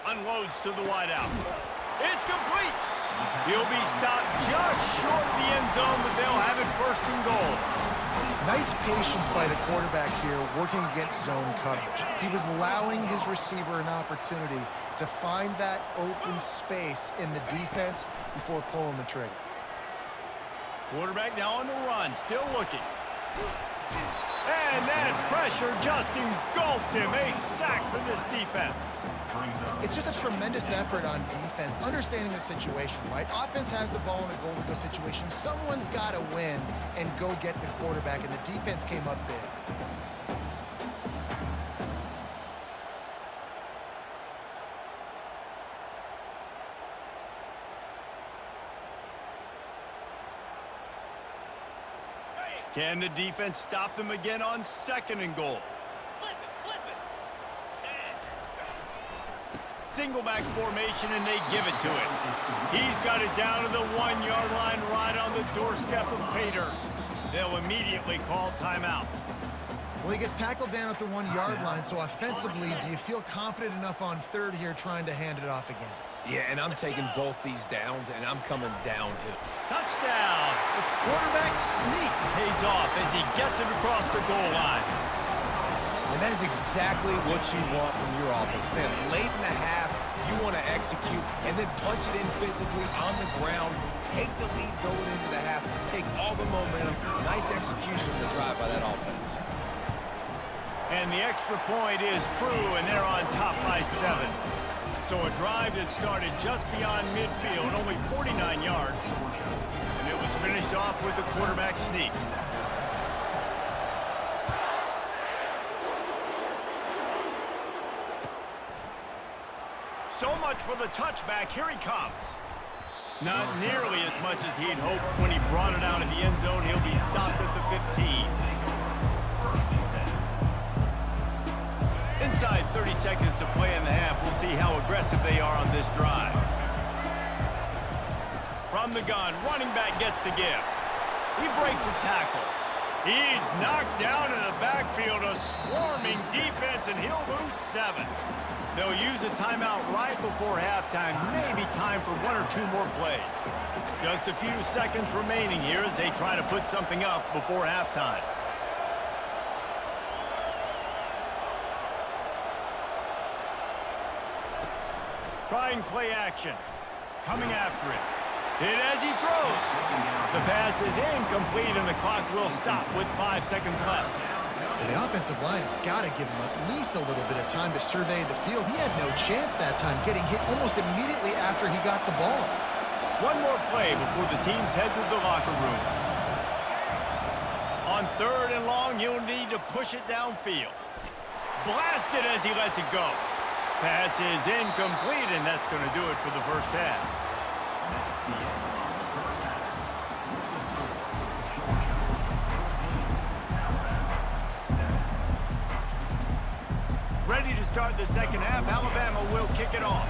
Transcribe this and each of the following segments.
unloads to the wideout. It's complete. He'll be stopped just short of the end zone, but they'll have it first and goal. Nice patience by the quarterback here, working against zone coverage. He was allowing his receiver an opportunity to find that open space in the defense before pulling the trigger. Quarterback now on the run, still looking. And that pressure just engulfed him. A sack for this defense. It's just a tremendous effort on defense, understanding the situation, right? Offense has the ball in a goal-to-go situation. Someone's got to win and go get the quarterback, and the defense came up big. Can the defense stop them again on second and goal? Single back formation, and they give it to him. He's got it down to the 1-yard line right on the doorstep of Pater. They'll immediately call timeout. Well, he gets tackled down at the 1-yard line, so offensively, do you feel confident enough on third here trying to hand it off again? Yeah, and I'm taking both these downs, and I'm coming downhill. Touchdown! The quarterback sneak pays off as he gets it across the goal line. And that is exactly what you want from your offense, man. Late in the half, you want to execute and then punch it in physically on the ground, take the lead going into the half, take all the momentum. Nice execution of the drive by that offense. And the extra point is true, and they're on top by 7. So a drive that started just beyond midfield, only 49 yards, and it was finished off with a quarterback sneak. So much for the touchback. Here he comes. Not nearly as much as he'd hoped when he brought it out of the end zone. He'll be stopped at the 15. Inside 30 seconds to play in the half. We'll see how aggressive they are on this drive. From the gun, running back gets to give. He breaks a tackle. He's knocked down in the backfield, a swarming defense, and he'll lose 7. They'll use a timeout right before halftime, maybe time for 1 or 2 more plays. Just a few seconds remaining here as they try to put something up before halftime. Trying play action. Coming after it. Hit as he throws. The pass is incomplete, and the clock will stop with 5 seconds left. The offensive line has got to give him at least a little bit of time to survey the field. He had no chance that time, getting hit almost immediately after he got the ball. One more play before the teams head to the locker rooms. On third and long, he'll need to push it downfield. Blasted as he lets it go. Pass is incomplete, and that's going to do it for the first half. Ready to start the second half. Alabama will kick it off.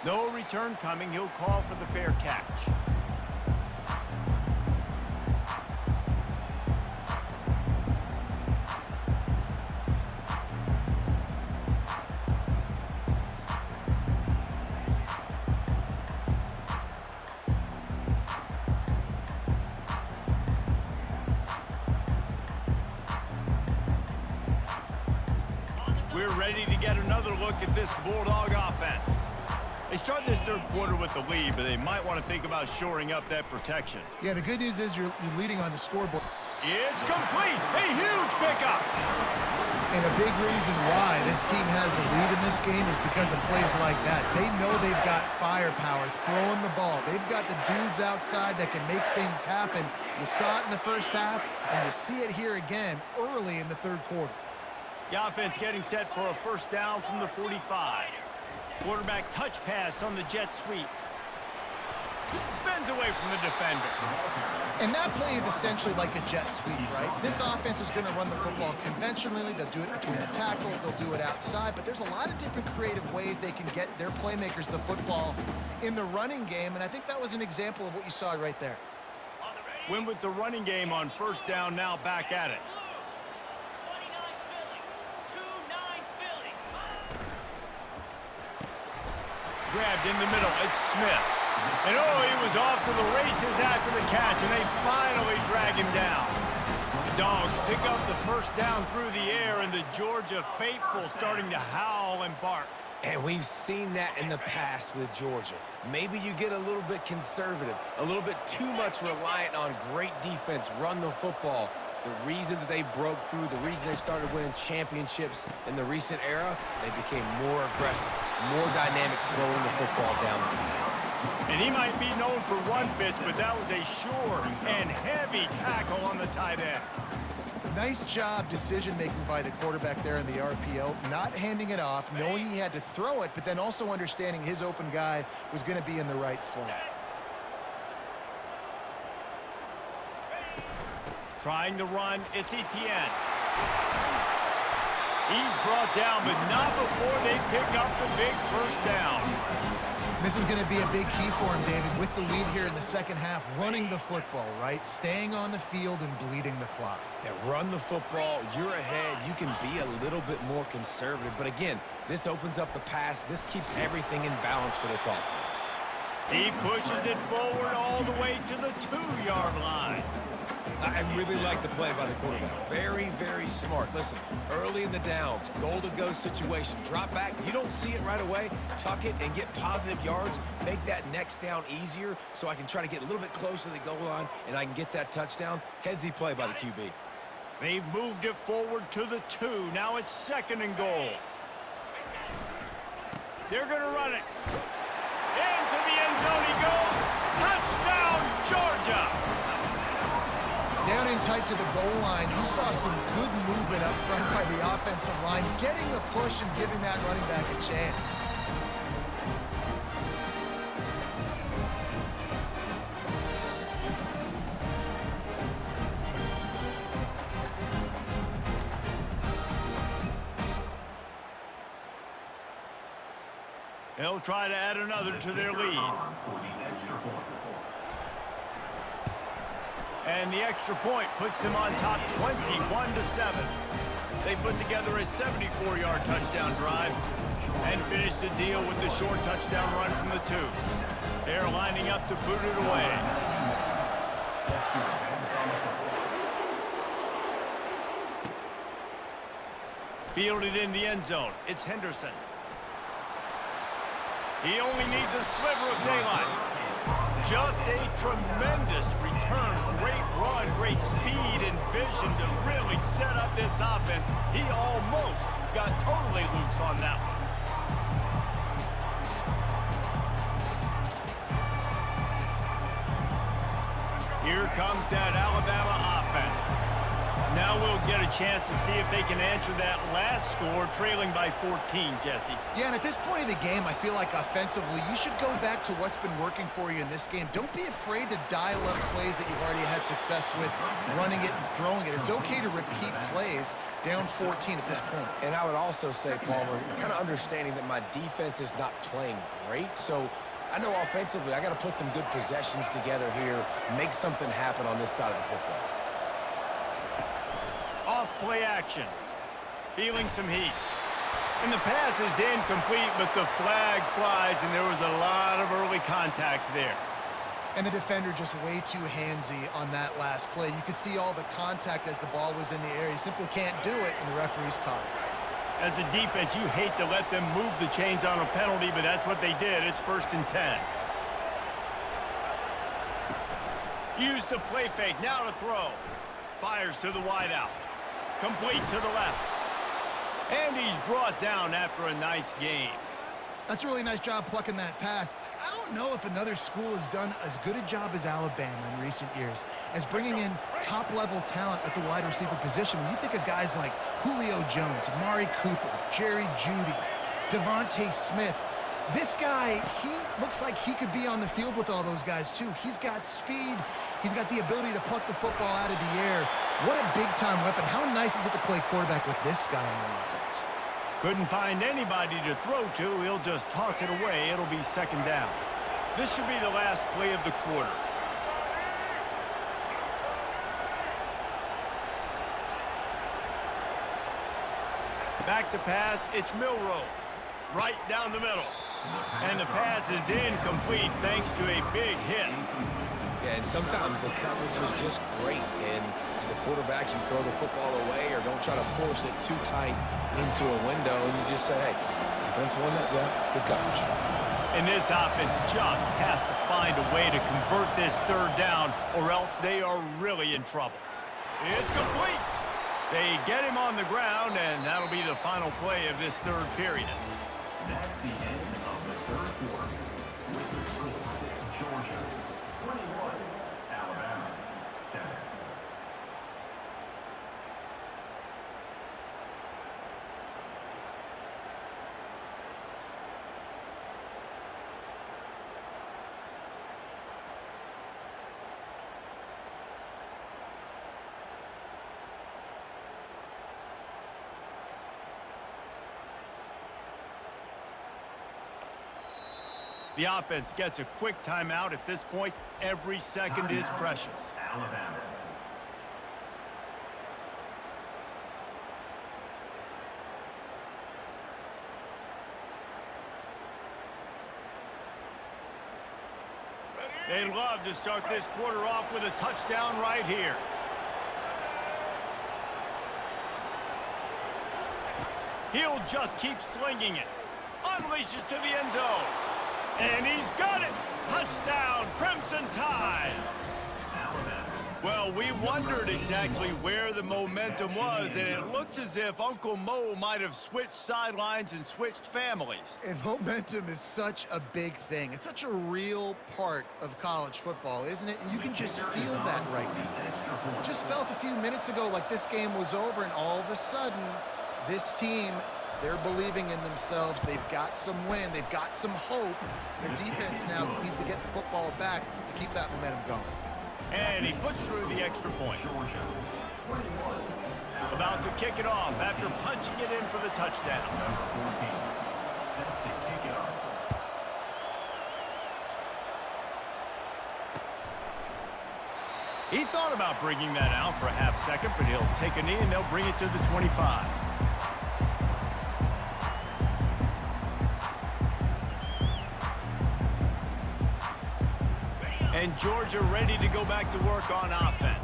No return coming. He'll call for the fair catch. We're ready to get another look at this Bulldog offense. They start this third quarter with the lead, but they might want to think about shoring up that protection. Yeah, the good news is you're leading on the scoreboard. It's complete. A huge pickup. And a big reason why this team has the lead in this game is because of plays like that. They know they've got firepower throwing the ball. They've got the dudes outside that can make things happen. You saw it in the first half, and you see it here again early in the third quarter. The offense getting set for a first down from the 45. Quarterback touch pass on the jet sweep. Spins away from the defender. And that play is essentially like a jet sweep, right? This offense is going to run the football conventionally. They'll do it between the tackles. They'll do it outside. But there's a lot of different creative ways they can get their playmakers the football in the running game. And I think that was an example of what you saw right there. Win with the running game on first down, now back at it. Grabbed in the middle, it's Smith. And oh, he was off to the races after the catch, and they finally drag him down. The Dogs pick up the first down through the air, and the Georgia faithful starting to howl and bark. And we've seen that in the past with Georgia. Maybe you get a little bit conservative, a little bit too much reliant on great defense, run the football. The reason that they broke through, the reason they started winning championships in the recent era, they became more aggressive, more dynamic throwing the football down the field. And he might be known for one pitch, but that was a sure and heavy tackle on the tight end. Nice job decision-making by the quarterback there in the RPO, not handing it off, knowing he had to throw it, but then also understanding his open guy was going to be in the right flat. Trying to run, it's Etienne. He's brought down, but not before they pick up the big first down. This is going to be a big key for him, David, with the lead here in the second half, running the football, right? Staying on the field and bleeding the clock. Yeah, run the football, you're ahead, you can be a little bit more conservative. But again, this opens up the pass. This keeps everything in balance for this offense. He pushes it forward all the way to the 2-yard line. I really like the play by the quarterback. Very, very smart. Listen, early in the downs, goal-to-go situation. Drop back. You don't see it right away. Tuck it and get positive yards. Make that next down easier so I can try to get a little bit closer to the goal line and I can get that touchdown. Headsy play by the QB. They've moved it forward to the 2. Now it's 2nd and goal. They're going to run it. Into the end zone he goes. Touchdown, Georgia! Down in tight to the goal line, you saw some good movement up front by the offensive line, getting a push and giving that running back a chance. They'll try to add another to their lead. And the extra point puts them on top 21-7. They put together a 74-yard touchdown drive and finish the deal with the short touchdown run from the 2. They're lining up to boot it away. Fielded in the end zone. It's Henderson. He only needs a sliver of daylight. Just a tremendous return. Great run, great speed and vision to really set up this offense. He almost got totally loose on that one. Here comes that Alabama offense. Now we'll get a chance to see if they can answer that last score, trailing by 14, Jesse. Yeah, and at this point of the game, I feel like offensively, you should go back to what's been working for you in this game. Don't be afraid to dial up plays that you've already had success with, running it and throwing it. It's okay to repeat plays down 14 at this point. And I would also say, Palmer, kind of understanding that my defense is not playing great, so I know offensively I got to put some good possessions together here, make something happen on this side of the football. Off-play action. Feeling some heat. And the pass is incomplete, but the flag flies, and there was a lot of early contact there. And the defender just way too handsy on that last play. You could see all the contact as the ball was in the air. You simply can't do it, and the referee's caught it. As a defense, you hate to let them move the chains on a penalty, but that's what they did. It's 1st and 10. Use the play fake. Now to throw. Fires to the wideout. Complete to the left. And he's brought down after a nice game. That's a really nice job plucking that pass. I don't know if another school has done as good a job as Alabama in recent years as bringing in top-level talent at the wide receiver position. When you think of guys like Julio Jones, Amari Cooper, Jerry Jeudy, Devontae Smith, this guy, he looks like he could be on the field with all those guys, too. He's got speed. He's got the ability to pluck the football out of the air. What a big-time weapon. How nice is it to play quarterback with this guy on the offense? Couldn't find anybody to throw to. He'll just toss it away. It'll be 2nd down. This should be the last play of the quarter. Back to pass, it's Milroe. Right down the middle. And the pass is incomplete thanks to a big hit. Yeah, and sometimes the coverage is just great. And as a quarterback, you throw the football away or don't try to force it too tight into a window. And you just say, hey, defense won that. Yeah, good coverage. And this offense just has to find a way to convert this third down or else they are really in trouble. It's complete. They get him on the ground, and that'll be the final play of this third period. That's the end of the third quarter. With the score, Georgia 21, Alabama 7. The offense gets a quick timeout at this point. Every second is precious. Alabama. They'd love to start this quarter off with a touchdown right here. He'll just keep slinging it. Unleashes to the end zone. And he's got it. Touchdown, Crimson Tide. Well, we wondered exactly where the momentum was, and it looks as if Uncle Mo might have switched sidelines and switched families. And momentum is such a big thing. It's such a real part of college football, isn't it? And you can just feel that right now. It just felt a few minutes ago like this game was over, and all of a sudden, this team, they're believing in themselves. They've got some wind. They've got some hope. Their defense now needs to get the football back to keep that momentum going. And he puts through the extra point. About to kick it off after punching it in for the touchdown. He thought about bringing that out for a half second, but he'll take a knee and they'll bring it to the 25. And Georgia ready to go back to work on offense.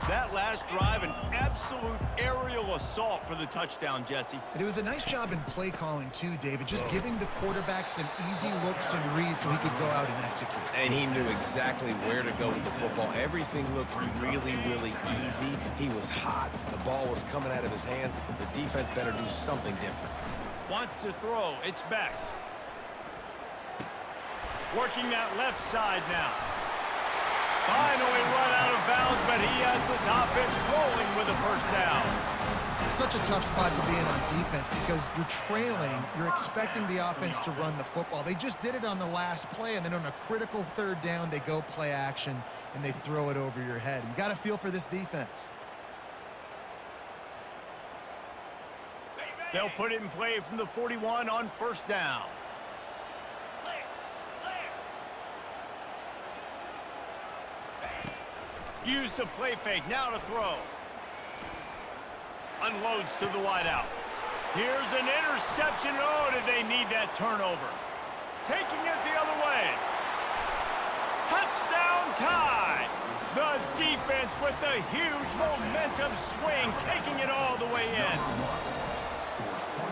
That last drive, an absolute aerial assault for the touchdown, Jesse. And it was a nice job in play calling, too, David, just giving the quarterback some easy looks and reads so he could go out and execute. And he knew exactly where to go with the football. Everything looked really, really easy. He was hot. The ball was coming out of his hands. The defense better do something different. Wants to throw. It's back. Working that left side now. Finally run out of bounds, but he has this offense rolling with a first down. Such a tough spot to be in on defense because you're trailing. You're expecting the offense to run the football. They just did it on the last play, and then on a critical third down, they go play action, and they throw it over your head. You got to feel for this defense. They'll put it in play from the 41 on first down. Use the play fake, now to throw. Unloads to the wideout. Here's an interception. Oh, did they need that turnover? Taking it the other way. Touchdown Tide! The defense with a huge momentum swing, taking it all the way in.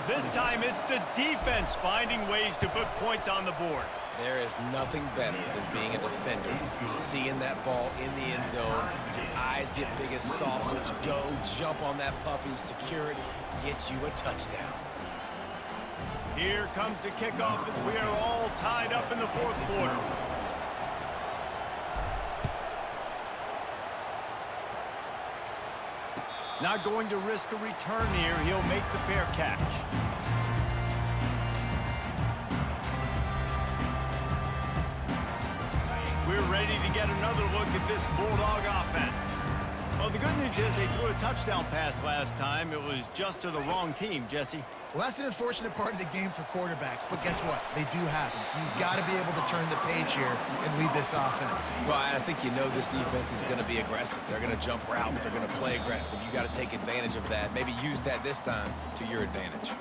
This time it's the defense finding ways to put points on the board. There is nothing better than being a defender, seeing that ball in the end zone, your eyes get big as saucers, go, jump on that puppy, secure it, get you a touchdown. Here comes the kickoff as we are all tied up in the fourth quarter. Not going to risk a return here, he'll make the fair catch. We're ready to get another look at this Bulldog offense. Well, the good news is they threw a touchdown pass last time. It was just to the wrong team, Jesse. Well, that's an unfortunate part of the game for quarterbacks, but guess what? They do happen, so you've got to be able to turn the page here and lead this offense. Well, I think you know this defense is going to be aggressive. They're going to jump routes. They're going to play aggressive. You got to take advantage of that. Maybe use that this time to your advantage.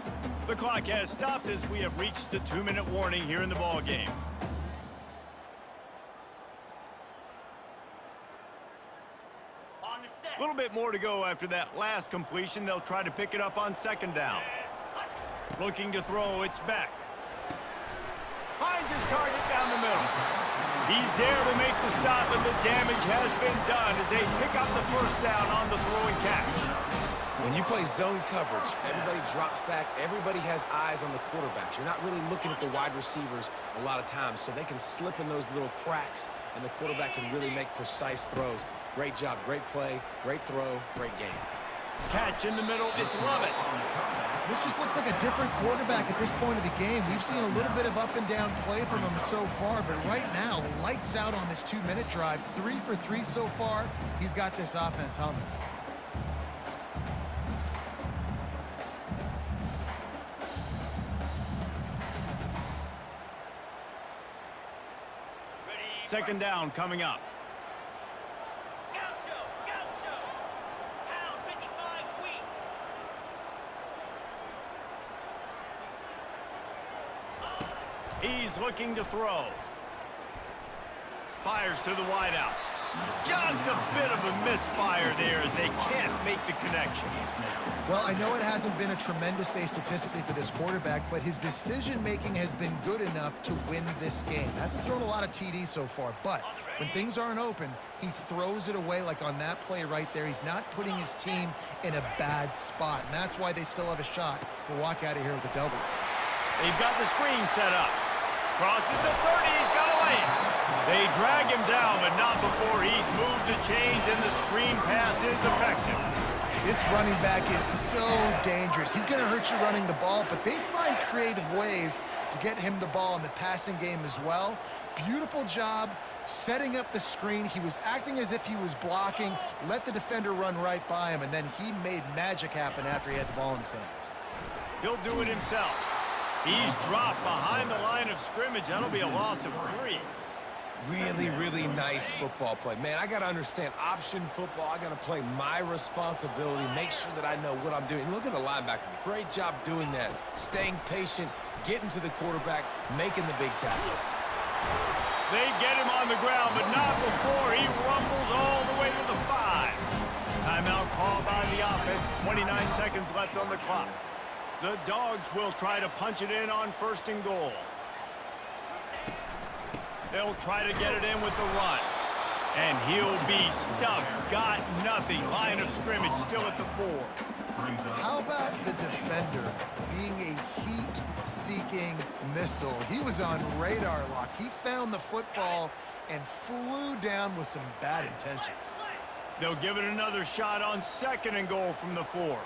The clock has stopped as we have reached the 2-minute warning here in the ball game. A little bit more to go after that last completion. They'll try to pick it up on second down. Looking to throw, it's Beck. Finds his target down the middle. He's there to make the stop, and the damage has been done as they pick up the first down on the throw and catch. When you play zone coverage, everybody drops back. Everybody has eyes on the quarterbacks. You're not really looking at the wide receivers a lot of times, so they can slip in those little cracks, and the quarterback can really make precise throws. Great job, great play, great throw, great game. Catch in the middle, it's Lovett. This just looks like a different quarterback at this point of the game. We've seen a little bit of up and down play from him so far, but right now, lights out on this 2-minute drive. 3 for 3 so far. He's got this offense humming. Second down coming up. He's looking to throw. Fires to the wideout. Just a bit of a misfire there as they can't make the connection. Well, I know it hasn't been a tremendous day statistically for this quarterback, but his decision-making has been good enough to win this game. Hasn't thrown a lot of TDs so far, but when things aren't open, he throws it away like on that play right there. He's not putting his team in a bad spot, and that's why they still have a shot to walk out of here with a W. They've got the screen set up. Crosses the 30, he's got a lane. They drag him down, but not before he's moved the chains and the screen pass is effective. This running back is so dangerous. He's going to hurt you running the ball, but they find creative ways to get him the ball in the passing game as well. Beautiful job setting up the screen. He was acting as if he was blocking, let the defender run right by him, and then he made magic happen after he had the ball in his hands. He'll do it himself. He's dropped behind the line of scrimmage. That'll be a loss of 3. Really, really nice football play. Man, I got to understand option football. I got to play my responsibility, make sure that I know what I'm doing. Look at the linebacker. Great job doing that. Staying patient, getting to the quarterback, making the big tackle. They get him on the ground, but not before he rumbles all the way to the 5. Timeout called by the offense. 29 seconds left on the clock. The Dogs will try to punch it in on 1st and goal. They'll try to get it in with the run. And he'll be stuffed. Got nothing. Line of scrimmage still at the 4. How about the defender being a heat-seeking missile? He was on radar lock. He found the football and flew down with some bad intentions. They'll give it another shot on 2nd and goal from the 4.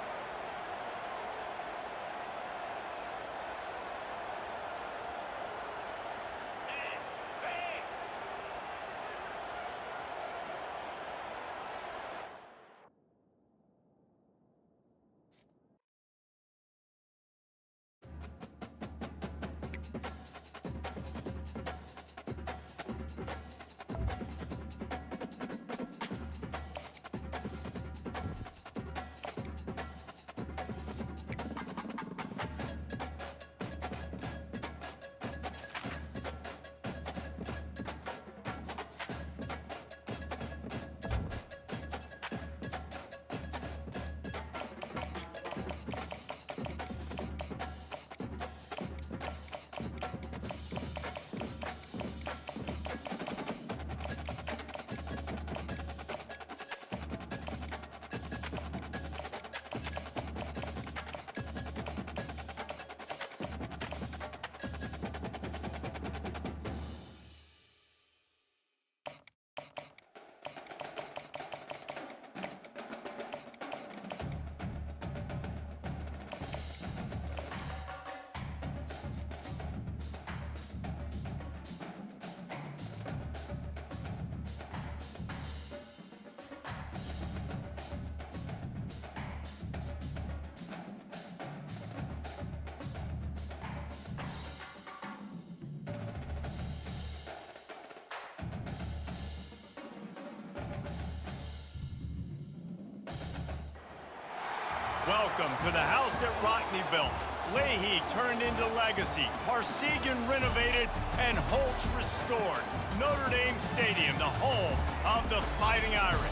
Welcome to the house that Rockne built. Leahy turned into legacy. Parsegan renovated and Holtz restored. Notre Dame Stadium, the home of the Fighting Irish.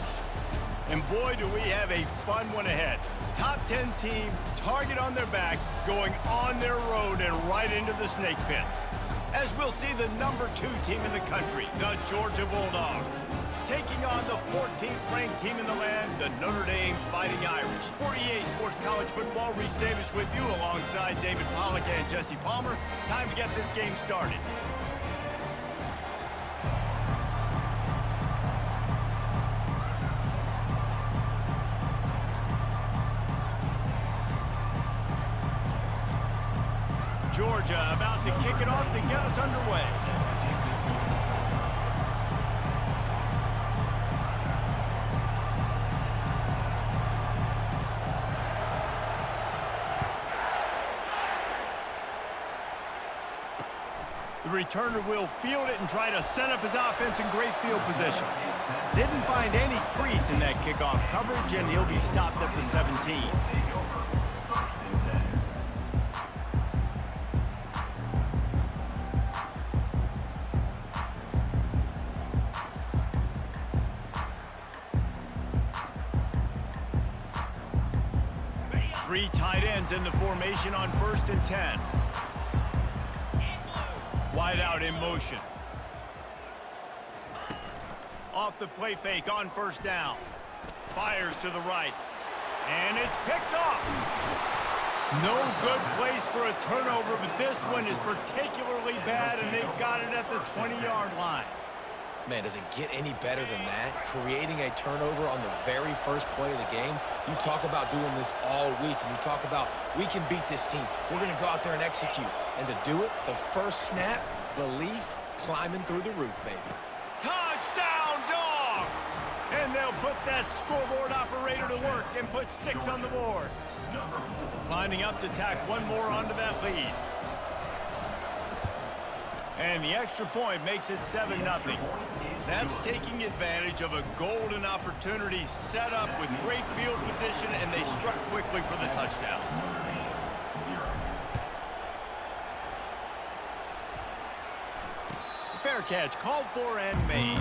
And boy, do we have a fun one ahead. Top 10 team, target on their back, going on their road and right into the snake pit. As we'll see the number 2 team in the country, the Georgia Bulldogs, taking on the 14th ranked team in the land, the Notre Dame Fighting Irish. For EA Sports College Football, Reese Davis with you alongside David Pollack and Jesse Palmer. Time to get this game started. Georgia about to kick it off to get us underway. The returner will field it and try to set up his offense in great field position. Didn't find any crease in that kickoff coverage, and he'll be stopped at the 17. Three tight ends in the formation on 1st and 10. Wide out in motion. Off the play fake on 1st down. Fires to the right. And it's picked off. No good place for a turnover, but this one is particularly bad, and they've got it at the 20-yard line. Man, does it get any better than that? Creating a turnover on the very first play of the game. You talk about doing this all week, and you talk about, we can beat this team. We're going to go out there and execute. And to do it, the first snap, belief, climbing through the roof, baby. Touchdown, Dogs! And they'll put that scoreboard operator to work and put 6 on the board. Lining up to tack one more onto that lead. And the extra point makes it 7-0. That's taking advantage of a golden opportunity set up with great field position, and they struck quickly for the touchdown. Fair catch called for and made.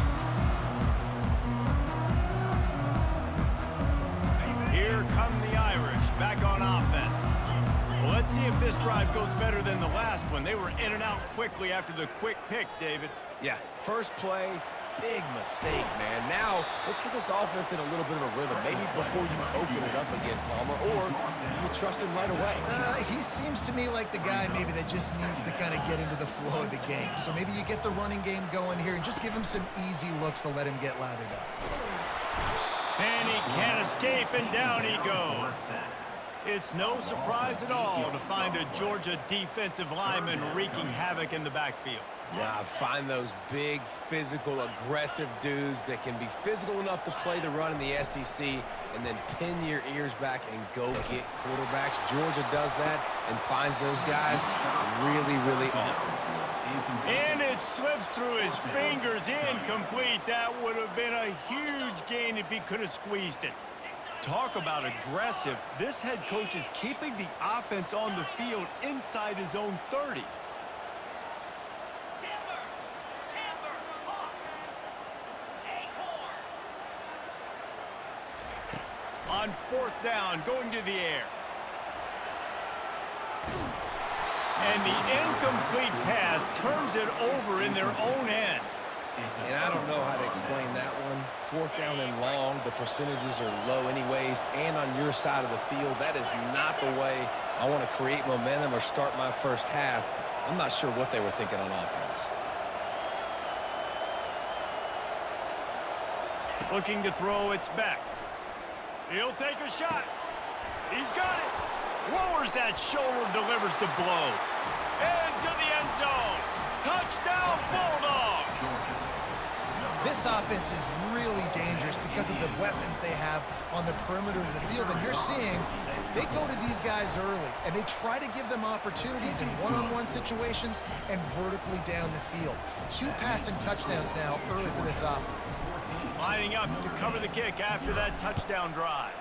Here come the Irish back on offense. Well, let's see if this drive goes better than the last one. They were in and out quickly after the quick pick, David. Yeah, first play, big mistake, man. Now, let's get this offense in a little bit of a rhythm. Maybe before you open it up again, Palmer, or do you trust him right away? He seems to me like the guy maybe that just needs to kind of get into the flow of the game. So maybe you get the running game going here and just give him some easy looks to let him get lathered up. And he can't escape, and down he goes. It's no surprise at all to find a Georgia defensive lineman wreaking havoc in the backfield. Yeah, find those big, physical, aggressive dudes that can be physical enough to play the run in the SEC and then pin your ears back and go get quarterbacks. Georgia does that and finds those guys really, really often. And it slips through his fingers, incomplete. That would have been a huge gain if he could have squeezed it. Talk about aggressive. This head coach is keeping the offense on the field inside his own 30. On 4th down, going to the air. And the incomplete pass turns it over in their own end. And I don't know how to explain that one. 4th down and long, the percentages are low anyways, and on your side of the field, that is not the way I want to create momentum or start my first half. I'm not sure what they were thinking on offense. Looking to throw, it's back. He'll take a shot. He's got it. Lowers that shoulder, delivers the blow. Into the end zone. Touchdown, Bulldogs. This offense is really dangerous because of the weapons they have on the perimeter of the field. And you're seeing they go to these guys early, and they try to give them opportunities in one-on-one situations and vertically down the field. 2 passing touchdowns now early for this offense. Lining up to cover the kick after that touchdown drive.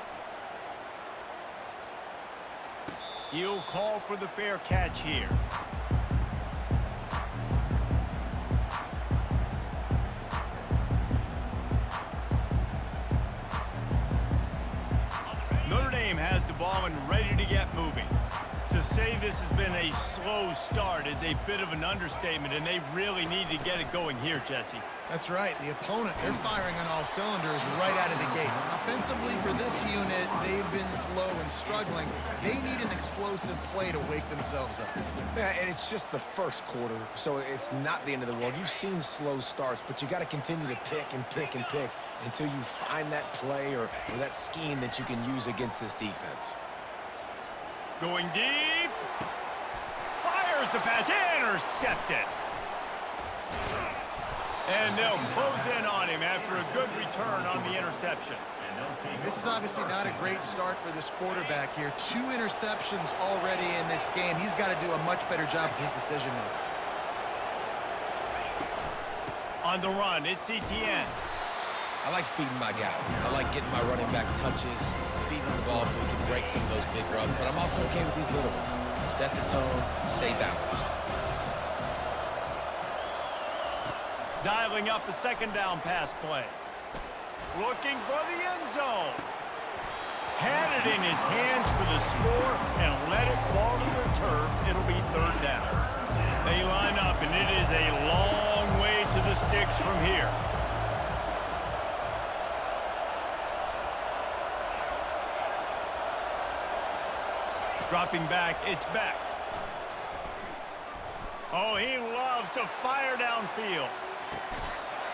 He'll call for the fair catch here. Notre Dame has the ball and ready to get moving. To say this has been a slow start is a bit of an understatement, and they really need to get it going here, Jesse. That's right. The opponent, they're firing on all cylinders right out of the gate. Offensively, for this unit, they've been slow and struggling. They need an explosive play to wake themselves up. Yeah, and it's just the first quarter, so it's not the end of the world. You've seen slow starts, but you got to continue to pick and pick and pick until you find that play or that scheme that you can use against this defense. Going deep. Fires the pass. Intercepted. And they'll close in on him after a good return on the interception. This is obviously not a great start for this quarterback here. 2 interceptions already in this game. He's got to do a much better job with his decision-making. On the run, it's Etienne. I like feeding my guy. I like getting my running back touches, feeding the ball so he can break some of those big runs, but I'm also okay with these little ones. Set the tone, stay balanced. Dialing up a second down pass play. Looking for the end zone. Had it in his hands for the score and let it fall to the turf. It'll be third down. They line up, and it is a long way to the sticks from here. Dropping back, it's Beck. Oh, he loves to fire downfield.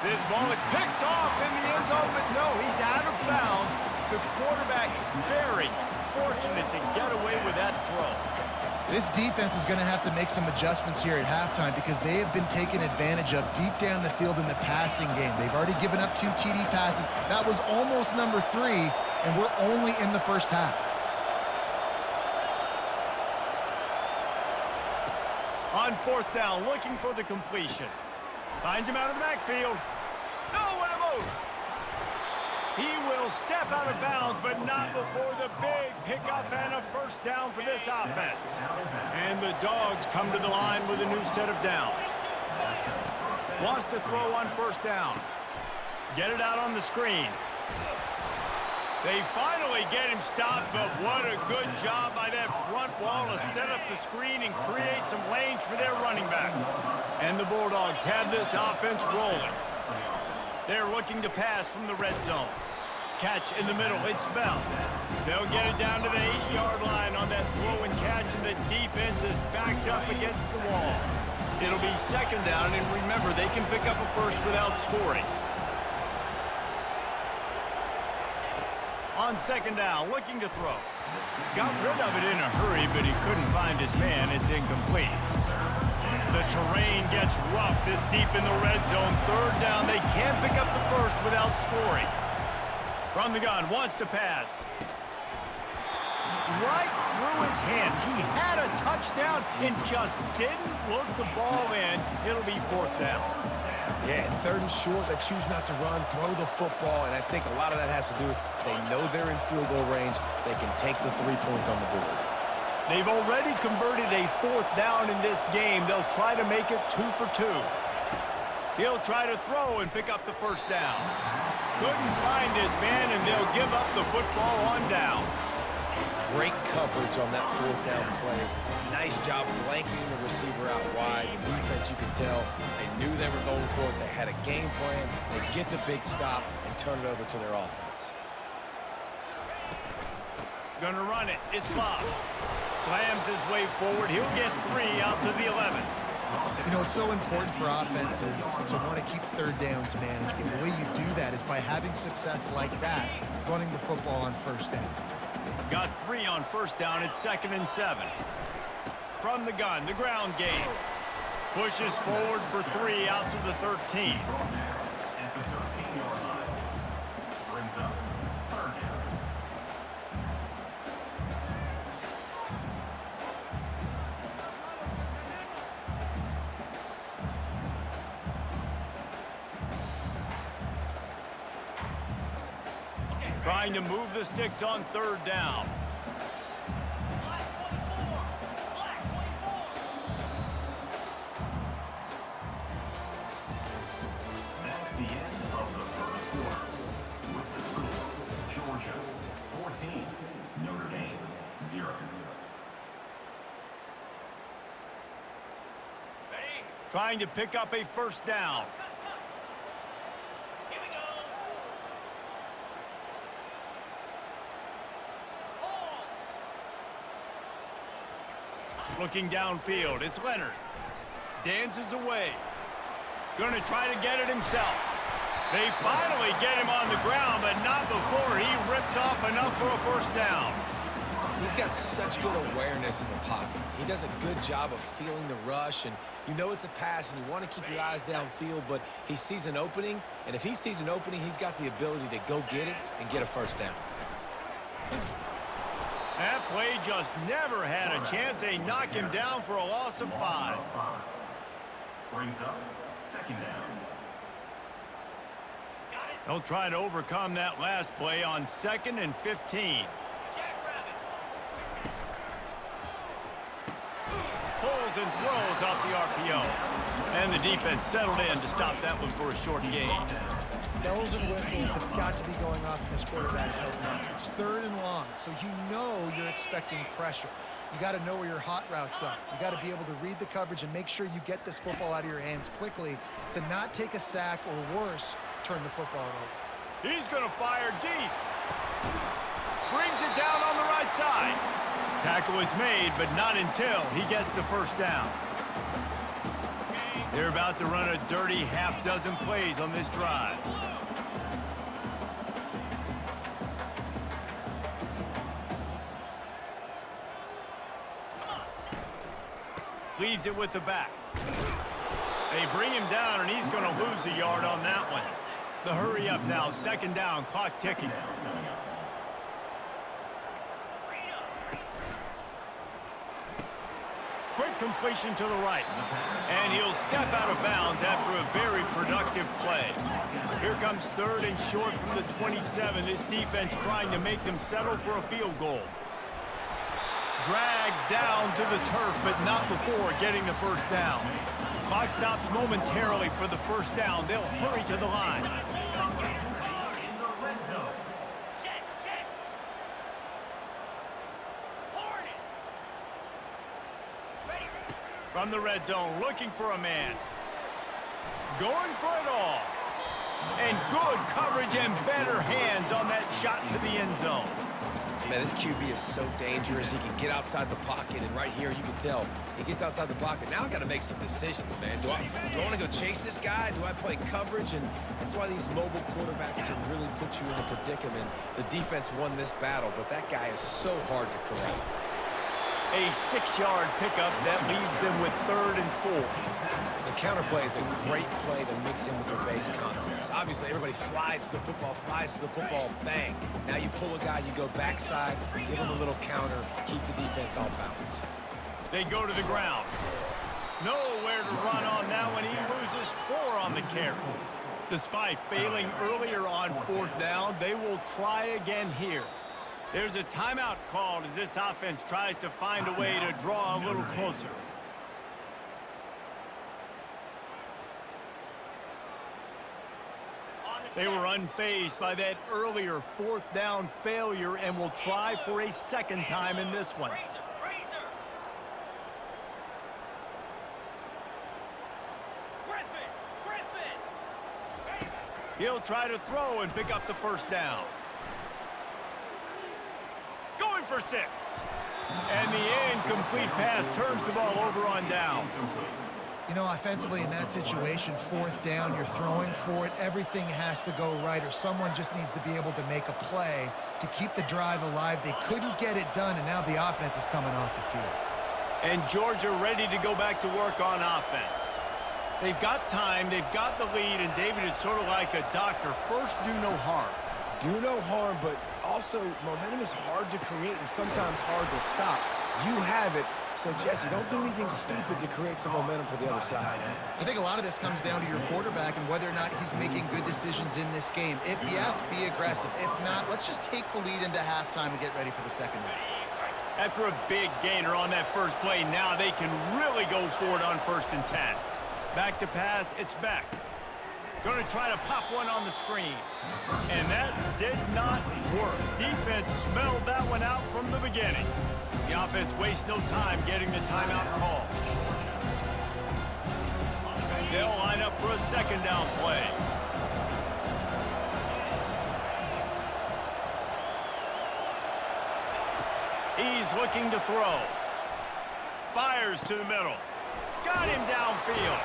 This ball is picked off in the end zone, but no, he's out of bounds. The quarterback very fortunate to get away with that throw. This defense is going to have to make some adjustments here at halftime because they have been taken advantage of deep down the field in the passing game. They've already given up 2 TD passes. That was almost number 3, and we're only in the first half. On fourth down, looking for the completion. Finds him out of the backfield. No, what a move! He will step out of bounds, but not before the big pickup and a first down for this offense. And the Dogs come to the line with a new set of downs. Wants to throw on first down. Get it out on the screen. They finally get him stopped, but what a good job by that front wall to set up the screen and create some lanes for their running back. And the Bulldogs have this offense rolling. They're looking to pass from the red zone. Catch in the middle, it's Bell. They'll get it down to the 8-yard line on that throw and catch, and the defense is backed up against the wall. It'll be second down, and remember, they can pick up a first without scoring. On second down, looking to throw. Got rid of it in a hurry, but he couldn't find his man. It's incomplete. The terrain gets rough this deep in the red zone. Third down, they can't pick up the first without scoring. From the gun, wants to pass. Right through his hands. He had a touchdown and just didn't look the ball in. It'll be fourth down. Yeah, and third and short, they choose not to run, throw the football, and I think a lot of that has to do with they know they're in field goal range. They can take the 3 points on the board. They've already converted a fourth down in this game. They'll try to make it 2 for 2. He'll try to throw and pick up the first down. Couldn't find his man, and they'll give up the football on downs. Great coverage on that fourth down play. Nice job blanking the receiver out wide. The defense, you could tell, they knew they were going for it. They had a game plan. They get the big stop and turn it over to their offense. Gonna run it. It's Love. Slams his way forward. He'll get 3 out to the 11. You know, it's so important for offenses to want to keep third downs managed. But the way you do that is by having success like that, running the football on first down. Got 3 on first down. It's 2nd and 7. From the gun, the ground game. Pushes forward for 3 out to the 13. At the 13-yard line. Brings up third down. Trying to move the sticks on third down. trying to pick up a first down. Looking downfield, it's Leonard. Dances away. Gonna try to get it himself. They finally get him on the ground, but not before he rips off enough for a first down. He's got such good awareness in the pocket. He does a good job of feeling the rush, and you know it's a pass, and you want to keep your eyes downfield, but he sees an opening, and if he sees an opening, he's got the ability to go get it and get a first down. That play just never had a chance. They knock him down for a loss of 5. Brings up second down. They'll try to overcome that last play on 2nd and 15. Pulls and throws off the RPO. And the defense settled in to stop that one for a short gain. Bells and whistles have got to be going off in this quarterback's head now. It's 3rd and long, so you know you're expecting pressure. You got to know where your hot routes are. You got to be able to read the coverage and make sure you get this football out of your hands quickly to not take a sack or worse, turn the football over. He's going to fire deep. Brings it down on the right side. Tackle is made, but not until he gets the first down. They're about to run a dirty half-dozen plays on this drive. Leaves it with the back. They bring him down, and he's going to lose a yard on that one. The hurry up now, 2nd down, clock ticking. Quick completion to the right. And he'll step out of bounds after a very productive play. Here comes 3rd and short from the 27. This defense trying to make them settle for a field goal. Dragged down to the turf, but not before getting the first down. Clock stops momentarily for the first down. They'll hurry to the line. From the red zone, looking for a man. Going for it all. And good coverage and better hands on that shot to the end zone. Man, this QB is so dangerous. He can get outside the pocket, and right here you can tell he gets outside the pocket. Now I got to make some decisions, man. Do I want to go chase this guy? Do I play coverage? And that's why these mobile quarterbacks can really put you in a predicament. The defense won this battle, but that guy is so hard to corral. A 6-yard pickup that leaves them with 3rd and 4. The counterplay is a great play to mix in with your base concepts. Obviously, everybody flies to the football, bang. Now you pull a guy, you go backside, give him a little counter, keep the defense off balance. They go to the ground. Nowhere to run on that one. He loses 4 on the carry. Despite failing earlier on 4th down, they will try again here. There's a timeout called as this offense tries to find a way to draw a little closer. They were unfazed by that earlier 4th down failure and will try for a 2nd time in this one. He'll try to throw and pick up the first down. Going for 6. And the incomplete pass turns the ball over on downs. You know, offensively in that situation, 4th down, you're throwing for it. Everything has to go right, or someone just needs to be able to make a play to keep the drive alive. They couldn't get it done, and now the offense is coming off the field. And Georgia ready to go back to work on offense. They've got time, they've got the lead, and David is sort of like a doctor. First, do no harm. Do no harm, but also momentum is hard to create and sometimes hard to stop. You have it. So, Jesse, don't do anything stupid to create some momentum for the other side. I think a lot of this comes down to your quarterback and whether or not he's making good decisions in this game. If yes, be aggressive. If not, let's just take the lead into halftime and get ready for the second half. After a big gainer on that first play, now they can really go for it on 1st and 10. Back to pass, it's Beck. Going to try to pop one on the screen. And that did not work. Defense smelled that one out from the beginning. The offense wastes no time getting the timeout call. They'll line up for a second down play. He's looking to throw. Fires to the middle. Got him downfield.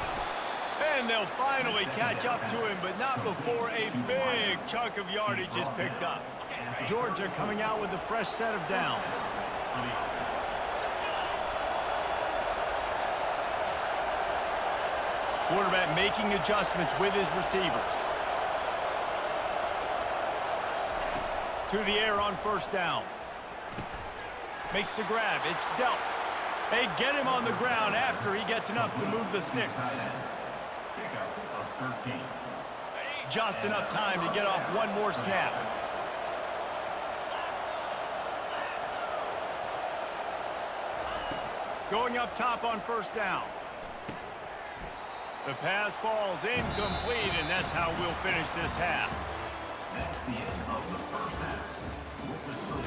And they'll finally catch up to him, but not before a big chunk of yardage is picked up. Georgia coming out with a fresh set of downs. Quarterback making adjustments with his receivers. To the air on first down. Makes the grab. It's dealt. They get him on the ground after he gets enough to move the sticks. Just enough time to get off one more snap. Going up top on first down. The pass falls incomplete, and that's how we'll finish this half. That's the end of the first half. With the score,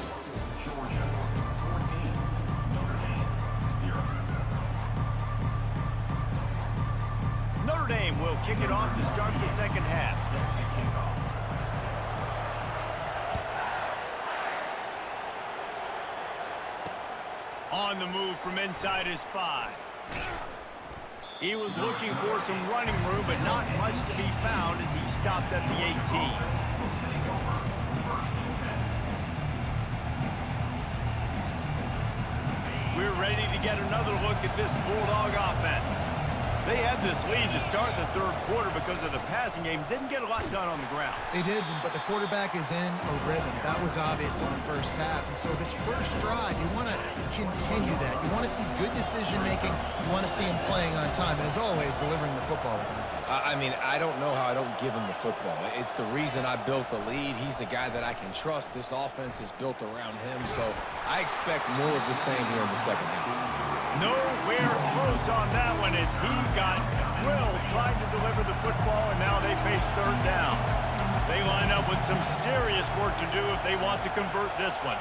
Georgia 14, Notre Dame 0. Notre Dame will kick it off to start the second half. Set to kick off. On the move from inside his 5. He was looking for some running room, but not much to be found as he stopped at the 18. We're ready to get another look at this Bulldog offense. They had this lead to start the third quarter because of the passing game. Didn't get a lot done on the ground. They did, but the quarterback is in a rhythm. That was obvious in the first half. And so this first drive, you want to continue that. You want to see good decision-making. You want to see him playing on time. And as always, delivering the football with that. I mean, I don't know how I don't give him the football. It's the reason I built the lead. He's the guy that I can trust. This offense is built around him, so I expect more of the same here in the second half. Nowhere close on that one as he got drilled trying to deliver the football, and now they face third down. They line up with some serious work to do if they want to convert this one.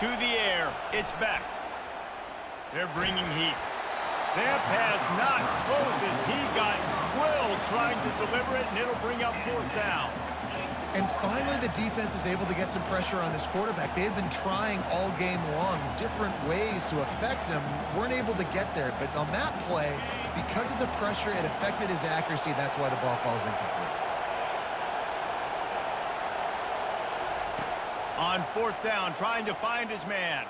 To the air, it's back. They're bringing heat. That pass not close as he got drilled trying to deliver it, and it'll bring up fourth down. And finally, the defense is able to get some pressure on this quarterback. They had been trying all game long different ways to affect him. Weren't able to get there. But on that play, because of the pressure, it affected his accuracy. That's why the ball falls incomplete. On fourth down, trying to find his man.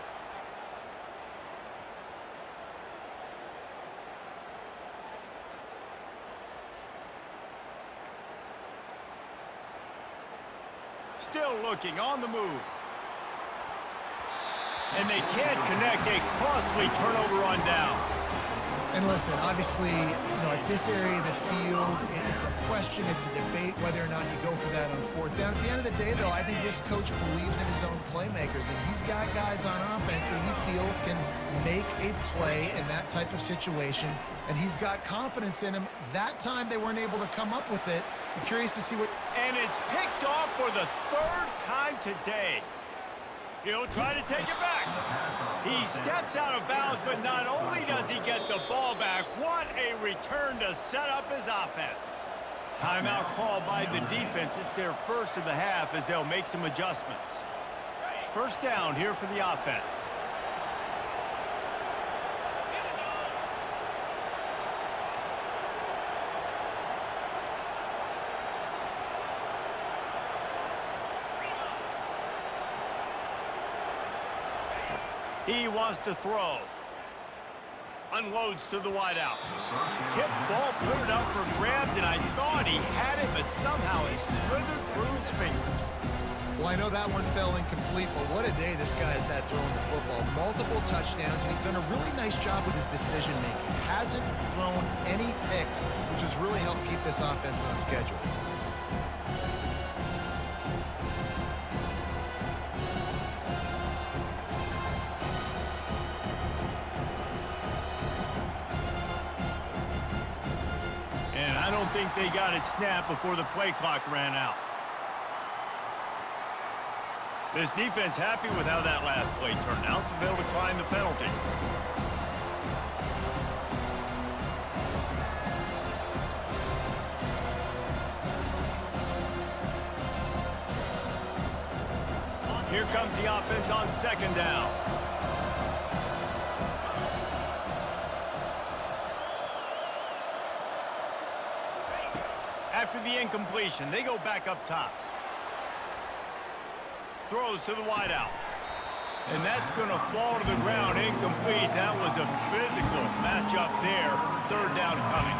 Still looking on the move. And they can't connect. A costly turnover on downs. And listen, obviously, at this area of the field, it's a question, it's a debate whether or not you go for that on fourth down. At the end of the day, though, I think this coach believes in his own playmakers, and he's got guys on offense that he feels can make a play in that type of situation, and he's got confidence in him. That time, they weren't able to come up with it. I'm curious to see what... And it's picked off for the third time today. He'll try to take it back. He steps out of bounds, but not only does he get the ball back, what a return to set up his offense. Timeout called by the defense. It's their first of the half as they'll make some adjustments. First down here for the offense. He wants to throw. Unloads to the wideout. Tip ball, put it up for grabs, and I thought he had it, but somehow it slithered through his fingers. Well, I know that one fell incomplete, but what a day this guy has had throwing the football. Multiple touchdowns, and he's done a really nice job with his decision-making. Hasn't thrown any picks, which has really helped keep this offense on schedule. I don't think they got it snapped before the play clock ran out. This defense happy with how that last play turned out, so they'll decline the penalty. Here comes the offense on second down. After the incompletion, they go back up top. Throws to the wideout. And that's going to fall to the ground incomplete. That was a physical matchup there. Third down coming.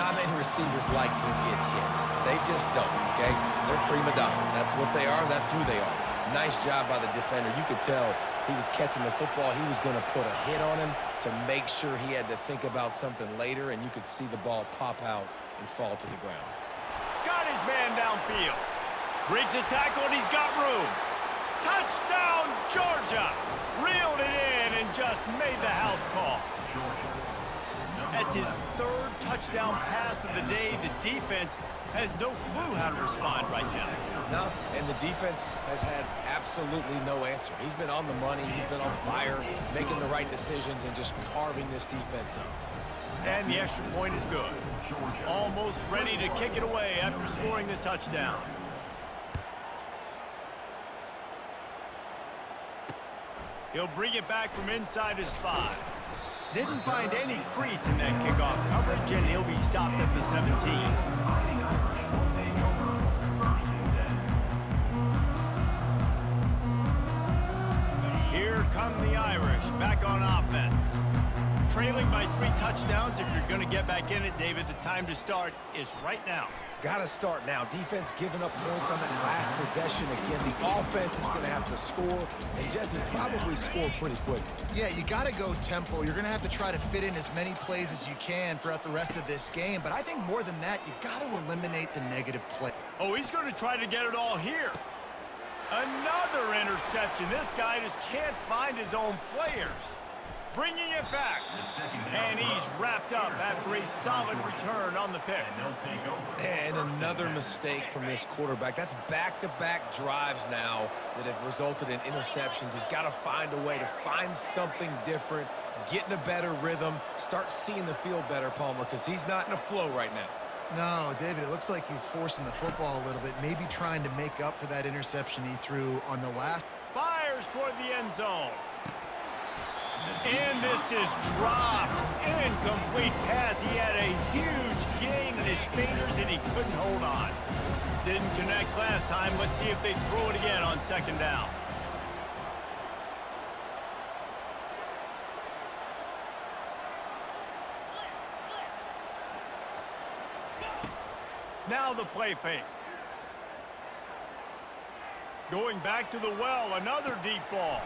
Not many receivers like to get hit. They just don't, okay? They're prima donnas. That's what they are. That's who they are. Nice job by the defender. You could tell he was catching the football. He was going to put a hit on him to make sure he had to think about something later, and you could see the ball pop out and fall to the ground. Got his man downfield. Breaks a tackle, and he's got room. Touchdown, Georgia! Reeled it in and just made the house call. That's his third touchdown pass of the day. The defense has no clue how to respond right now. No, and the defense has had absolutely no answer. He's been on the money. He's been on fire, making the right decisions and just carving this defense up. And the extra point is good. Almost ready to kick it away after scoring the touchdown. He'll bring it back from inside his 5. Didn't find any crease in that kickoff coverage, and he'll be stopped at the 17. Here come the Irish, back on offense. Trailing by 3 touchdowns. If you're going to get back in it, David, the time to start is right now. Got to start now. Defense giving up points on that last possession. Again, the offense is going to have to score, and Jesse probably score pretty quick. Yeah, you got to go tempo. You're going to have to try to fit in as many plays as you can throughout the rest of this game. But I think more than that, you got to eliminate the negative play. Oh, he's going to try to get it all here. Another interception. This guy just can't find his own players. Bringing it back. And he's wrapped up after a solid return on the pick. And another mistake from this quarterback. That's back-to-back drives now that have resulted in interceptions. He's got to find a way to find something different, get in a better rhythm, start seeing the field better, Palmer, because he's not in a flow right now. No, David, it looks like he's forcing the football a little bit, maybe trying to make up for that interception he threw on the last. Fires toward the end zone. And this is dropped. Incomplete pass. He had a huge gain in his fingers, and he couldn't hold on. Didn't connect last time. Let's see if they throw it again on second down. Now the play fake. Going back to the well, another deep ball.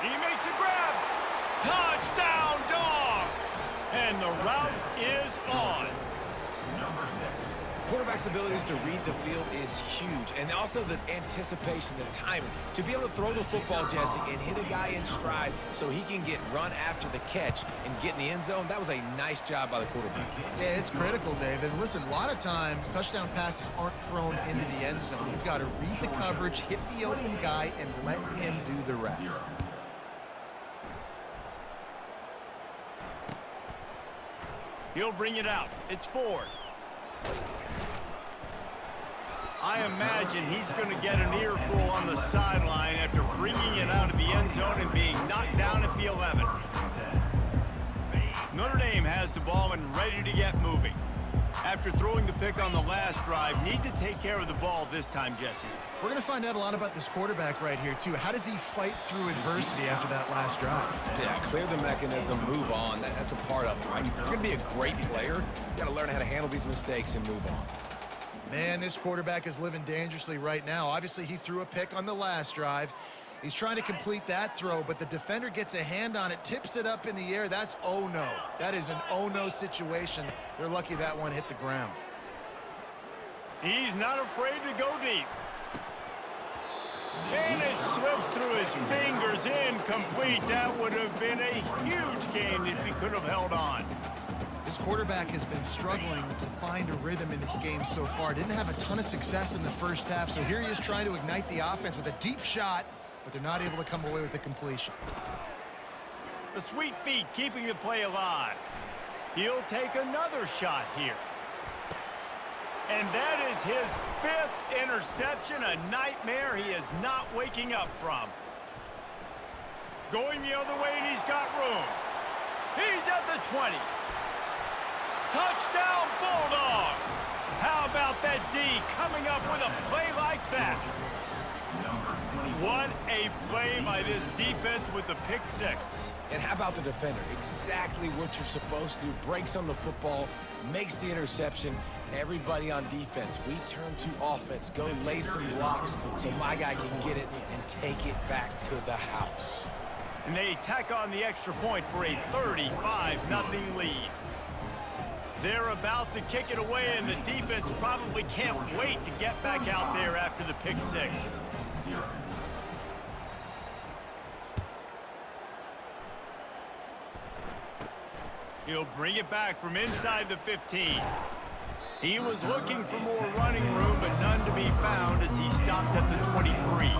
He makes a grab. Touchdown, Dogs! And the route is on. Quarterback's abilities to read the field is huge, and also the anticipation, the timing. To be able to throw the football, Jesse, and hit a guy in stride so he can get run after the catch and get in the end zone, that was a nice job by the quarterback. Yeah, it's critical, David. Listen, a lot of times touchdown passes aren't thrown into the end zone. You've got to read the coverage, hit the open guy, and let him do the rest. He'll bring it out. It's Ford. I imagine he's going to get an earful on the sideline after bringing it out of the end zone and being knocked down at the 11. Notre Dame has the ball and ready to get moving. After throwing the pick on the last drive, need to take care of the ball this time, Jesse. We're going to find out a lot about this quarterback right here, too. How does he fight through adversity after that last drive? Yeah, clear the mechanism, move on. That's a part of it, right? If you're going to be a great player, you got to learn how to handle these mistakes and move on. Man, this quarterback is living dangerously right now. Obviously, he threw a pick on the last drive. He's trying to complete that throw, but the defender gets a hand on it, tips it up in the air. That's oh-no. That is an oh-no situation. They're lucky that one hit the ground. He's not afraid to go deep. And it slips through his fingers, incomplete. That would have been a huge gain if he could have held on. This quarterback has been struggling to find a rhythm in this game so far. Didn't have a ton of success in the first half, so here he is trying to ignite the offense with a deep shot, but they're not able to come away with the completion. The sweet feet keeping the play alive. He'll take another shot here. And that is his 5th interception, a nightmare he is not waking up from. Going the other way, and he's got room. He's at the 20. Touchdown, Bulldogs! How about that D coming up with a play like that? What a play by this defense with the pick 6. And how about the defender? Exactly what you're supposed to do. Breaks on the football, makes the interception. Everybody on defense, we turn to offense. Go lay some blocks so my guy can get it and take it back to the house. And they tack on the extra point for a 35-0 lead. They're about to kick it away, and the defense probably can't wait to get back out there after the pick 6. He'll bring it back from inside the 15. He was looking for more running room, but none to be found as he stopped at the 23.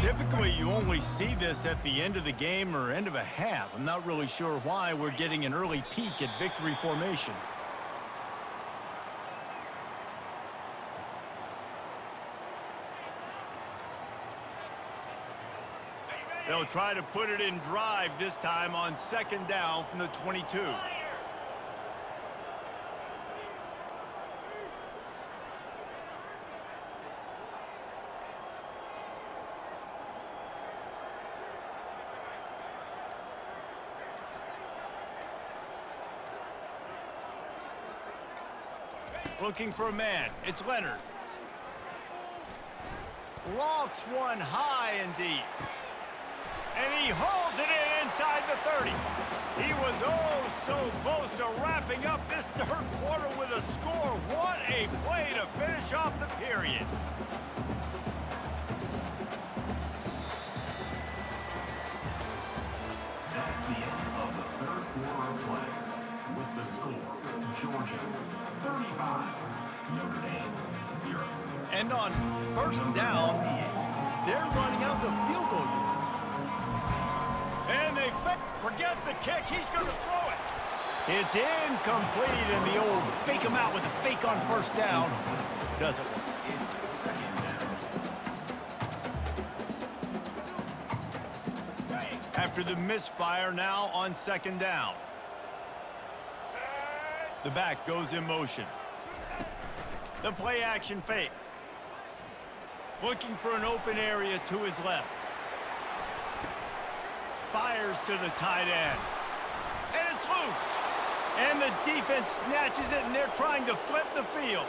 Typically, you only see this at the end of the game or end of a half. I'm not really sure why we're getting an early peek at victory formation. They'll try to put it in drive this time on 2nd down from the 22. Looking for a man. It's Leonard. Lofts one high and deep. And he hauls it in inside the 30. He was oh so close to wrapping up this 3rd quarter with a score. What a play to finish off the period. That's the end of the 3rd quarter of play. With the score, Georgia 35, Notre Dame 0. And on 1st down, they're running out the field goal unit. And they forget the kick. He's going to throw it. It's incomplete, and the old fake him out with a fake on 1st down doesn't work. After the misfire, now on 2nd down. The back goes in motion. The play action fake. Looking for an open area to his left. Fires to the tight end. And it's loose. And the defense snatches it, and they're trying to flip the field.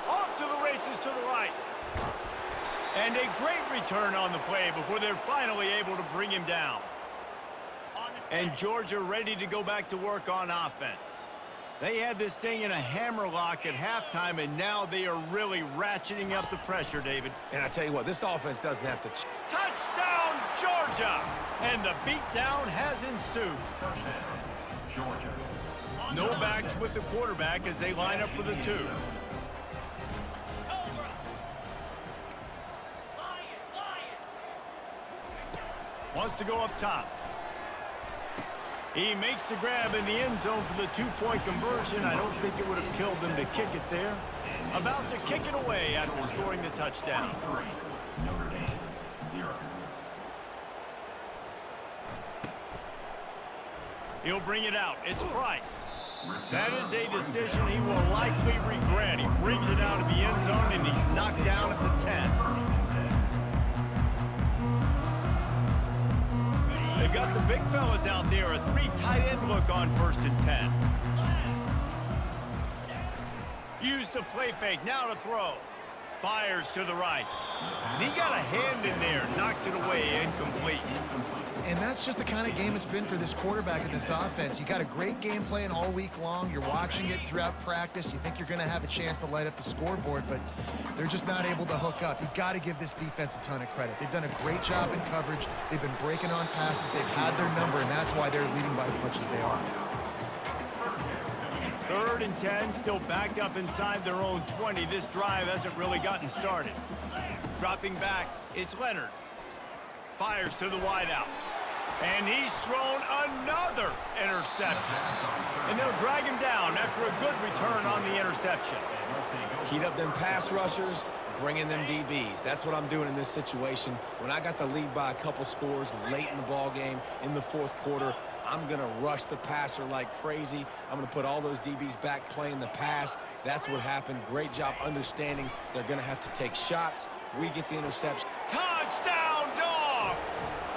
Off to the races to the right. And a great return on the play before they're finally able to bring him down. And Georgia ready to go back to work on offense. They had this thing in a hammerlock at halftime, and now they are really ratcheting up the pressure, David. And I tell you what, this offense doesn't have to... Touchdown, Georgia! And the beatdown has ensued. Touchdown, Georgia. No backs with the quarterback as they line up for the 2. Wants to go up top. He makes the grab in the end zone for the 2-point conversion. I don't think it would have killed them to kick it there. About to kick it away after scoring the touchdown. 23, Notre Dame 0. He'll bring it out. It's Price. That is a decision he will likely regret. He brings it out of the end zone, and he's knocked down at the 10. They've got the big fellas out there. A 3 tight end look on 1st and 10. Use the play fake. Now to throw. Fires to the right. And he got a hand in there. Knocks it away. Incomplete. And that's just the kind of game it's been for this quarterback in this offense. You got a great game plan all week long. You're watching it throughout practice. You think you're going to have a chance to light up the scoreboard, but they're just not able to hook up. You got to give this defense a ton of credit. They've done a great job in coverage. They've been breaking on passes. They've had their number, and that's why they're leading by as much as they are. 3rd and 10, still backed up inside their own 20. This drive hasn't really gotten started. Dropping back, it's Leonard. Fires to the wideout. And he's thrown another interception. And they'll drag him down after a good return on the interception. Heat up them pass rushers, bring in them DBs. That's what I'm doing in this situation. When I got the lead by a couple scores late in the ball game, in the fourth quarter, I'm going to rush the passer like crazy. I'm going to put all those DBs back playing the pass. That's what happened. Great job understanding they're going to have to take shots. We get the interception. Touchdown, Dogs!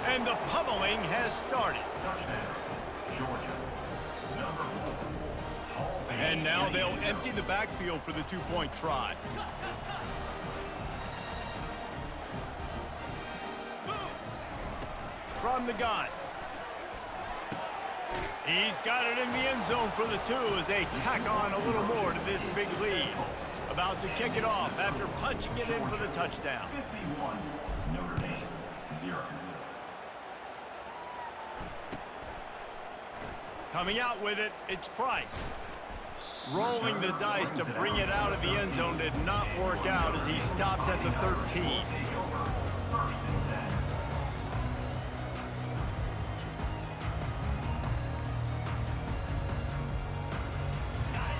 And the pummeling has started. And now they'll empty the backfield for the two-point try. From the gun. He's got it in the end zone for the 2 as they tack on a little more to this big lead. About to kick it off after punching it in for the touchdown. 51, Notre Dame, 0. Coming out with it, it's Price. Rolling the dice to bring it out of the end zone did not work out as he stopped at the 13.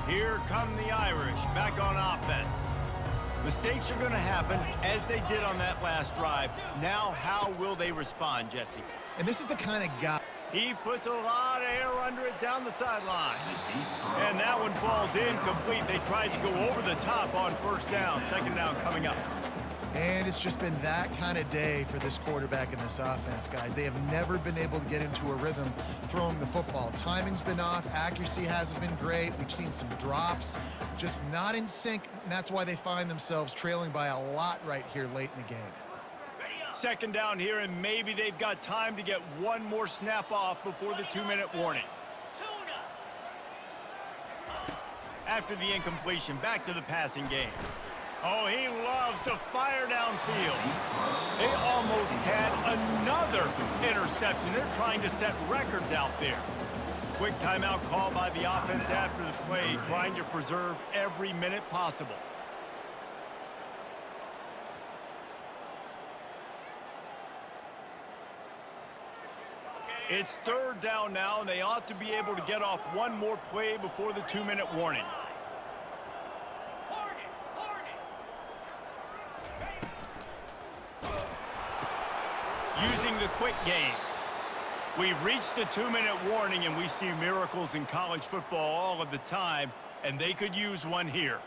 Here come the Irish back on offense. Mistakes are going to happen as they did on that last drive. Now how will they respond, Jesse? And this is the kind of guy. He puts a lot of air under it down the sideline. And that one falls incomplete. They tried to go over the top on first down. Second down coming up. And it's just been that kind of day for this quarterback in this offense, guys. They have never been able to get into a rhythm throwing the football. Timing's been off. Accuracy hasn't been great. We've seen some drops, just not in sync. And that's why they find themselves trailing by a lot right here late in the game. Second down here, and maybe they've got time to get one more snap off before the 2-minute warning. After the incompletion, back to the passing game. Oh, he loves to fire downfield. They almost had another interception. They're trying to set records out there. Quick timeout call by the offense after the play, trying to preserve every minute possible. It's third down now, and they ought to be able to get off one more play before the 2-minute warning. Using the quick game. We've reached the 2-minute warning, and we see miracles in college football all of the time, and they could use one here.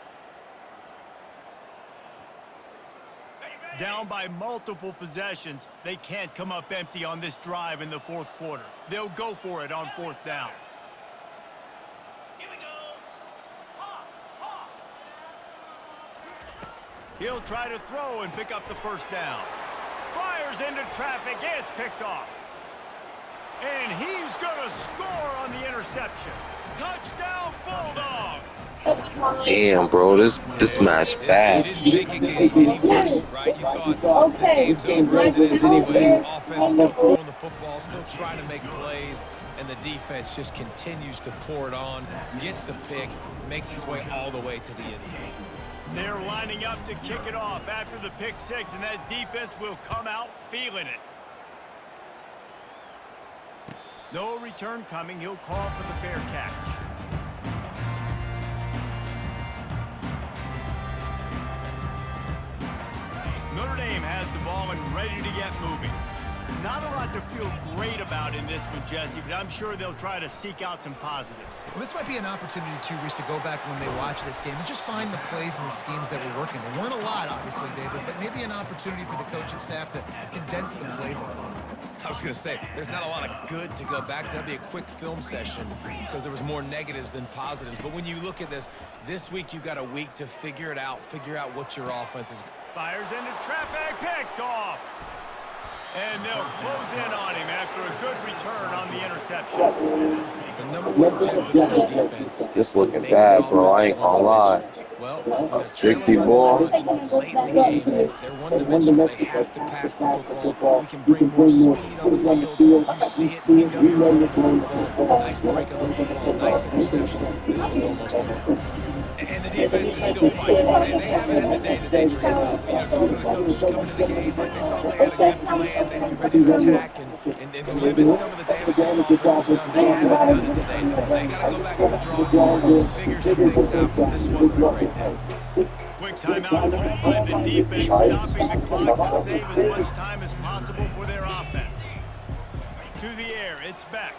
Down by multiple possessions, they can't come up empty on this drive in the fourth quarter. They'll go for it on fourth down. Here we go. He'll try to throw and pick up the first down. Fires into traffic, it's picked off. And he's going to score on the interception. Touchdown, Bulldogs! Damn, bro, this match bad. You didn't think it get any worse, right? You thought this game's over as it is anyway. Offense still throwing the football, still trying to make plays, and the defense just continues to pour it on, gets the pick, makes its way all the way to the end zone. They're lining up to kick it off after the pick six, and that defense will come out feeling it. No return coming. He'll call for the fair catch. Notre Dame has the ball and ready to get moving. Not a lot to feel great about in this one, Jesse, but I'm sure they'll try to seek out some positives. Well, this might be an opportunity, too, Reese, to go back when they watch this game and just find the plays and the schemes that were working. There weren't a lot, obviously, David, but maybe an opportunity for the coaching staff to condense the playbook. I was going to say, there's not a lot of good to go back to. That'd be a quick film session because there was more negatives than positives. But when you look at this week you've got a week to figure it out, figure out what your offense is. Fires into traffic, picked off. And they'll close in on him after a good return on the interception. The number one objective for the defense. This looking bad, bro. I ain't gonna lie. Well, 64. Late in the game, they're one-dimensional. They have to pass the football. We can bring more speed on the field. You see it. We know you're throwing the football. Nice break of the football. Nice interception. This one's almost over. And the defense is still fighting. They haven't had the day that they dreamed of. You know, talking to the coaches coming to the game, they thought they had a good plan. They'd be ready to attack, and and limit some of the damage this offense has done. They haven't done it today, though. They got to go back to the drawing board, figure some things out, because this wasn't a great day. Quick timeout called by the defense, stopping the clock to save as much time as possible for their offense. To the air, it's Beck.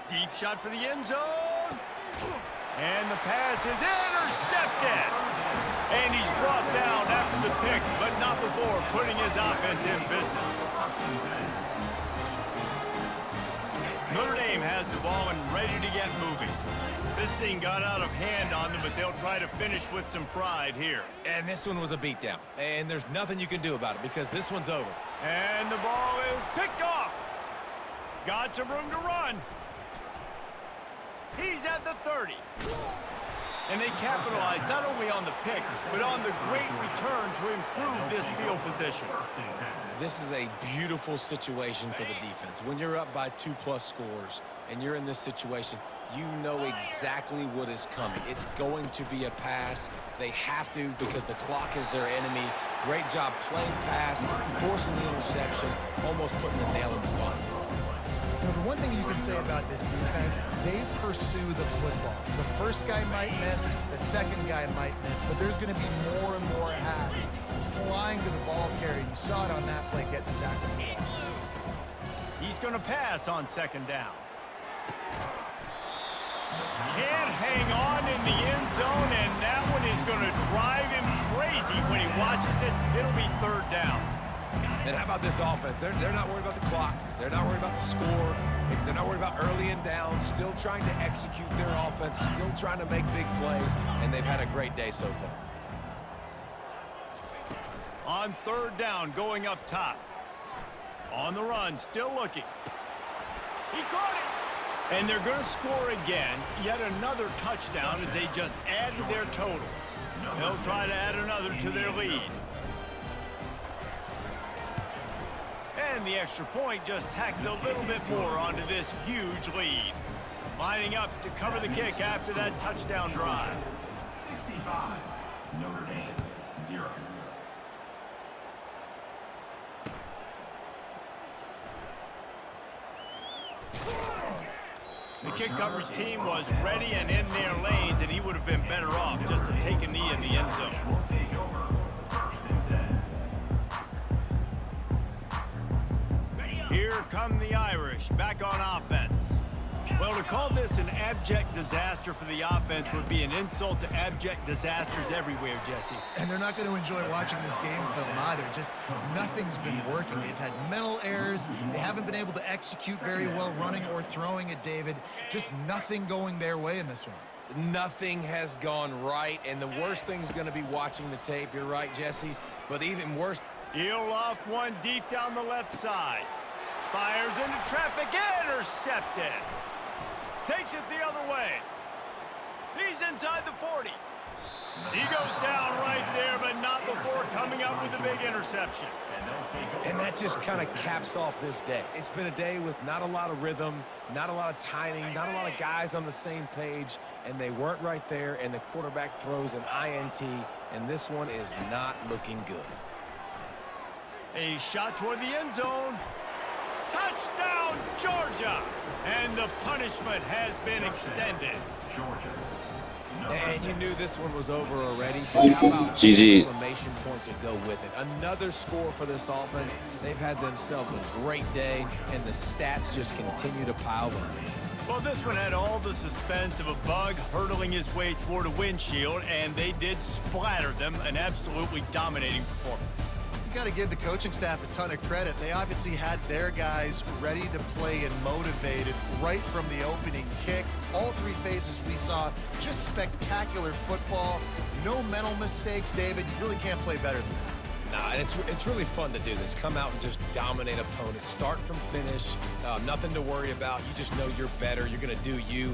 Deep shot for the end zone. And the pass is intercepted. And he's brought down after the pick, but not before putting his offense in business. Notre Dame has the ball and ready to get moving. This thing got out of hand on them, but they'll try to finish with some pride here. And this one was a beatdown. And there's nothing you can do about it because this one's over. And the ball is picked off. Got some room to run. He's at the 30. And they capitalize not only on the pick, but on the great return to improve this field position. This is a beautiful situation for the defense. When you're up by 2+ scores and you're in this situation, you know exactly what is coming. It's going to be a pass. They have to because the clock is their enemy. Great job playing pass, forcing the interception, almost putting the nail in the coffin. You know, the one thing you can say about this defense, they pursue the football. The first guy might miss, the second guy might miss, but there's going to be more and more hats flying to the ball carrier. You saw it on that play getting the tackle for loss. He's going to pass on second down. Can't hang on in the end zone, and that one is going to drive him crazy when he watches it. It'll be third down. And how about this offense? They're not worried about the clock. They're not worried about the score. They're not worried about early and down. Still trying to execute their offense. Still trying to make big plays. And they've had a great day so far. On third down, going up top. On the run, still looking. He caught it. And they're going to score again. Yet another touchdown as they just add to their total. They'll try to add another to their lead. And the extra point just tacks a little bit more onto this huge lead. Lining up to cover the kick after that touchdown drive. 65, Notre Dame, 0. The kick coverage team was ready and in their lanes, and he would have been better off just to take a knee in the end zone. Will take over. First and 10. Here come the Irish, back on offense. Well, to call this an abject disaster for the offense would be an insult to abject disasters everywhere, Jesse. And they're not going to enjoy watching this game film either. Just nothing's been working. They've had mental errors. They haven't been able to execute very well running or throwing at David. Just nothing going their way in this one. Nothing has gone right, and the worst thing is going to be watching the tape. You're right, Jesse, but even worse. He'll loft one deep down the left side. Fires into traffic, intercepted. Takes it the other way. He's inside the 40. He goes down right there, but not before coming up with a big interception. And that just kind of caps off this day. It's been a day with not a lot of rhythm, not a lot of timing, not a lot of guys on the same page, and they weren't right there, and the quarterback throws an INT, and this one is not looking good. A shot toward the end zone. Touchdown, Georgia! And the punishment has been extended. And you knew this one was over already, but how about GG. exclamation point to go with it? Another score for this offense. They've had themselves a great day, and the stats just continue to pile up. Well, this one had all the suspense of a bug hurtling his way toward a windshield, and they did splatter them. An absolutely dominating performance. You got to give the coaching staff a ton of credit. They obviously had their guys ready to play and motivated right from the opening kick. All three phases we saw, just spectacular football. No mental mistakes, David. You really can't play better than that. Nah, and it's really fun to do this. Come out and just dominate opponents. Start from finish. Nothing to worry about. You just know you're better. You're going to do you.